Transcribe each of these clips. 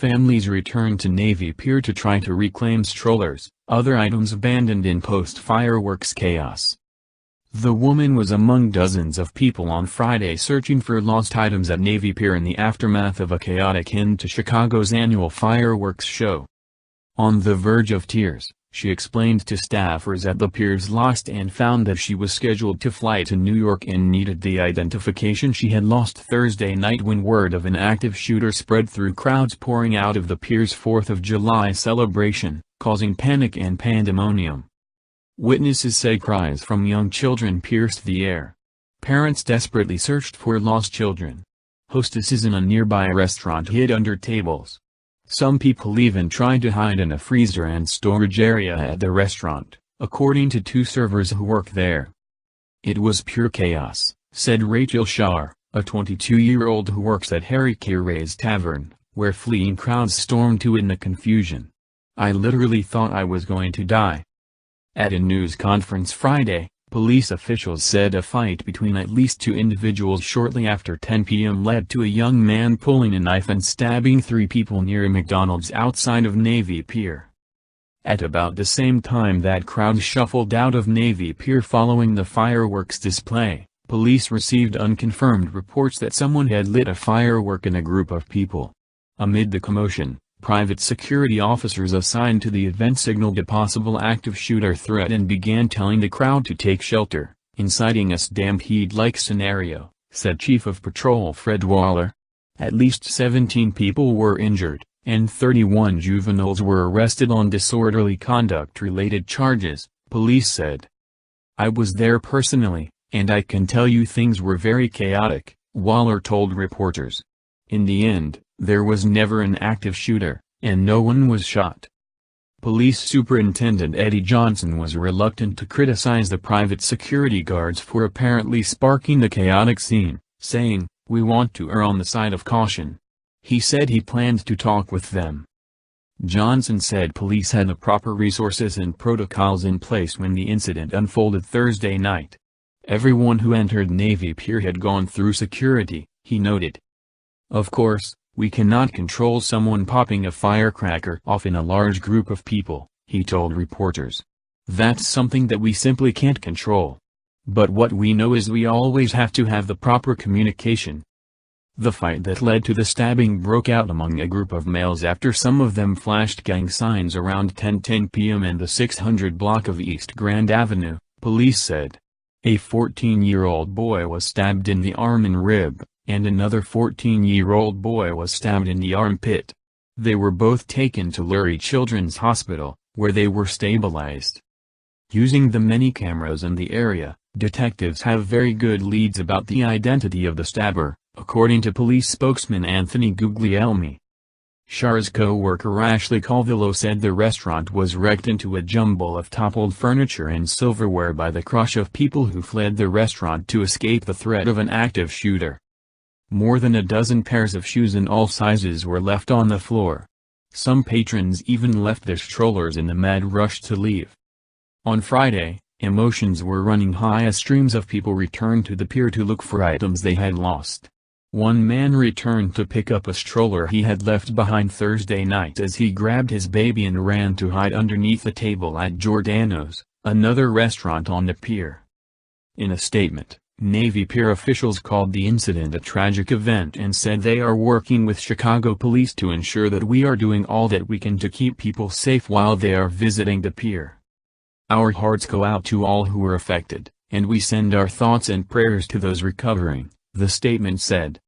families returned to Navy Pier to try to reclaim strollers, other items abandoned in post-fireworks chaos. The woman was among dozens of people on Friday searching for lost items at Navy Pier in the aftermath of a chaotic end to Chicago's annual fireworks show. On the verge of tears, she explained to staffers at the piers lost and found that she was scheduled to fly to New York and needed the identification she had lost Thursday night when word of an active shooter spread through crowds pouring out of the pier's 4th of July celebration, causing panic and pandemonium. Witnesses say cries from young children pierced the air. Parents desperately searched for lost children. Hostesses in a nearby restaurant hid under tables. Some people even tried to hide in a freezer and storage area at the restaurant, according to 2 servers who work there. "It was pure chaos," said Rachel Shar, a 22-year-old who works at Harry Caray's Tavern, where fleeing crowds stormed to in the confusion. "I literally thought I was going to die." At a news conference Friday, police officials said a fight between at least 2 individuals shortly after 10 p.m. led to a young man pulling a knife and stabbing 3 people near a McDonald's outside of Navy Pier. At about the same time that crowds shuffled out of Navy Pier following the fireworks display, police received unconfirmed reports that someone had lit a firework in a group of people. Amid the commotion, private security officers assigned to the event signaled a possible active shooter threat and began telling the crowd to take shelter, inciting a stampede-like scenario, said Chief of Patrol Fred Waller. At least 17 people were injured, and 31 juveniles were arrested on disorderly conduct-related charges, police said. "I was there personally, and I can tell you things were very chaotic," Waller told reporters. "In the end, there was never an active shooter, and no one was shot." Police Superintendent Eddie Johnson was reluctant to criticize the private security guards for apparently sparking the chaotic scene, saying, "We want to err on the side of caution." He said he planned to talk with them. Johnson said police had the proper resources and protocols in place when the incident unfolded Thursday night. "Everyone who entered Navy Pier had gone through security," he noted. "Of course, we cannot control someone popping a firecracker off in a large group of people," he told reporters. "That's something that we simply can't control. But what we know is we always have to have the proper communication." The fight that led to the stabbing broke out among a group of males after some of them flashed gang signs around 10:10 p.m. in the 600 block of East Grand Avenue, police said. A 14-year-old boy was stabbed in the arm and rib, and another 14-year-old boy was stabbed in the armpit. They were both taken to Lurie Children's Hospital, where they were stabilized. Using the many cameras in the area, detectives have very good leads about the identity of the stabber, according to police spokesman Anthony Guglielmi. Shar's co-worker Ashley Colvillo said the restaurant was wrecked into a jumble of toppled furniture and silverware by the crush of people who fled the restaurant to escape the threat of an active shooter. More than a dozen pairs of shoes in all sizes were left on the floor. Some patrons even left their strollers in the mad rush to leave. On Friday, emotions were running high as streams of people returned to the pier to look for items they had lost. One man returned to pick up a stroller he had left behind Thursday night as he grabbed his baby and ran to hide underneath a table at Giordano's, another restaurant on the pier. In a statement, Navy Pier officials called the incident a tragic event and said they are working with Chicago police to ensure that we are doing all that we can to keep people safe while they are visiting the pier. "Our hearts go out to all who were affected, and we send our thoughts and prayers to those recovering," the statement said.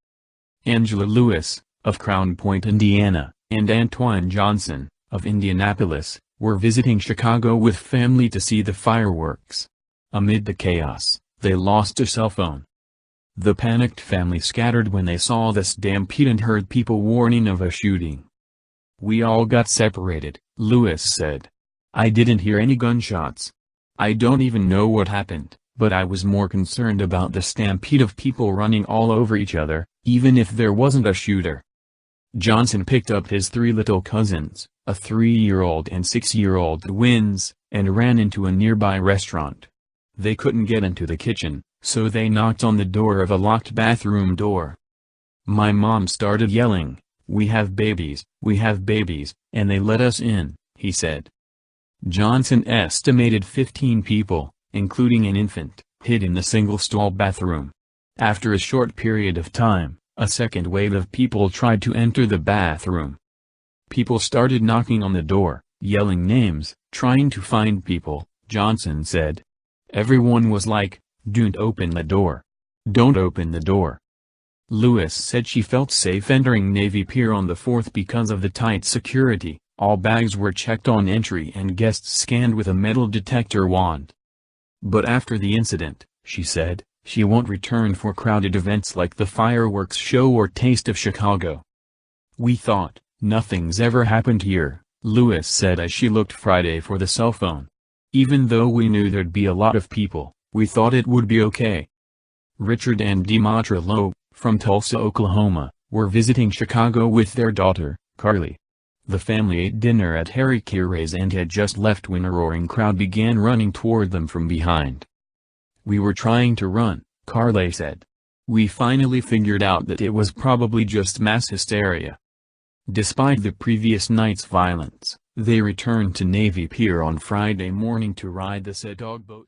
Angela Lewis, of Crown Point, Indiana, and Antoine Johnson, of Indianapolis, were visiting Chicago with family to see the fireworks. Amid the chaos, they lost a cell phone. The panicked family scattered when they saw the stampede and heard people warning of a shooting. "We all got separated," Lewis said. "I didn't hear any gunshots. I don't even know what happened, but I was more concerned about the stampede of people running all over each other, even if there wasn't a shooter." Johnson picked up his 3 little cousins, a 3-year-old and 6-year-old twins, and ran into a nearby restaurant. They couldn't get into the kitchen, so they knocked on the door of a locked bathroom door. "My mom started yelling, we have babies, and they let us in," he said. Johnson estimated 15 people, including an infant, hid in the single-stall bathroom. After a short period of time, a second wave of people tried to enter the bathroom. People started knocking on the door, yelling names, trying to find people, Johnson said. Everyone was like, "Don't open the door. Don't open the door." Lewis said she felt safe entering Navy Pier on the 4th because of the tight security. All bags were checked on entry and guests scanned with a metal detector wand. But after the incident, she said, she won't return for crowded events like the fireworks show or Taste of Chicago. "We thought, nothing's ever happened here," Lewis said as she looked Friday for the cell phone. "Even though we knew there'd be a lot of people, we thought it would be okay." Richard and Demetra Lowe, from Tulsa, Oklahoma, were visiting Chicago with their daughter, Carly. The family ate dinner at Harry Caray's and had just left when a roaring crowd began running toward them from behind. "We were trying to run," Carly said. "We finally figured out that it was probably just mass hysteria." Despite the previous night's violence, they returned to Navy Pier on Friday morning to ride the said dog boat.